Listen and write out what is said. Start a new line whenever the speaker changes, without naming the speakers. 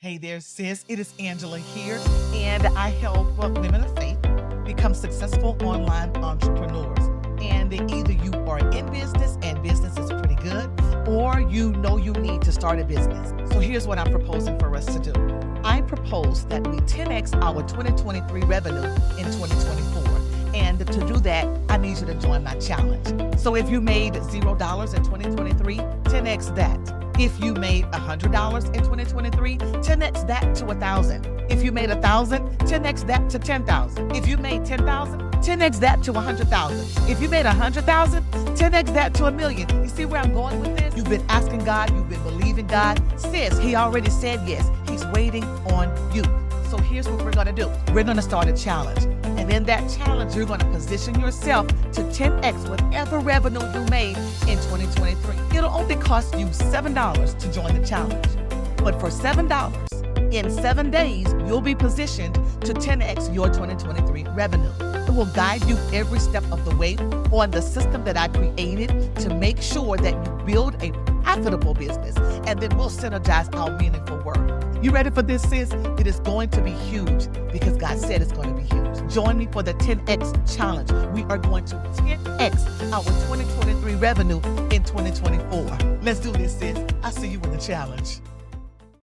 Hey there, sis. It is Angela here, and I help women of faith become successful online entrepreneurs. And either you are in business and business is pretty good, or you know you need to start a business. So here's what I'm proposing for us to do. I propose that we 10x our 2023 revenue in 2024. And to do that, I need you to join my challenge. So if you made $0 in 2023, 10x that. If you made $100 in 2023, 10x that to 1,000. If you made 1,000, 10x that to 10,000. If you made 10,000, 10x that to 100,000. If you made 100,000, 10x that to 1,000,000. You see where I'm going with this? You've been asking God, you've been believing God. Sis, He already said yes. He's waiting on you. So here's what we're gonna do. We're gonna start a challenge. And in that challenge, you're gonna position yourself to 10x whatever revenue you made in 2023. It'll only cost you $7 to join the challenge. But for $7, in 7 days, you'll be positioned to 10x your 2023 revenue. It will guide you every step of the way on the system that I created to make sure that you build a profitable business, and then we'll synergize our meaningful work. You ready for this, sis? It is going to be huge because God said it's going to be huge. Join me for the 10x challenge. We are going to 10x our 2023 revenue in 2024. Let's do this, sis. I'll see you in the challenge.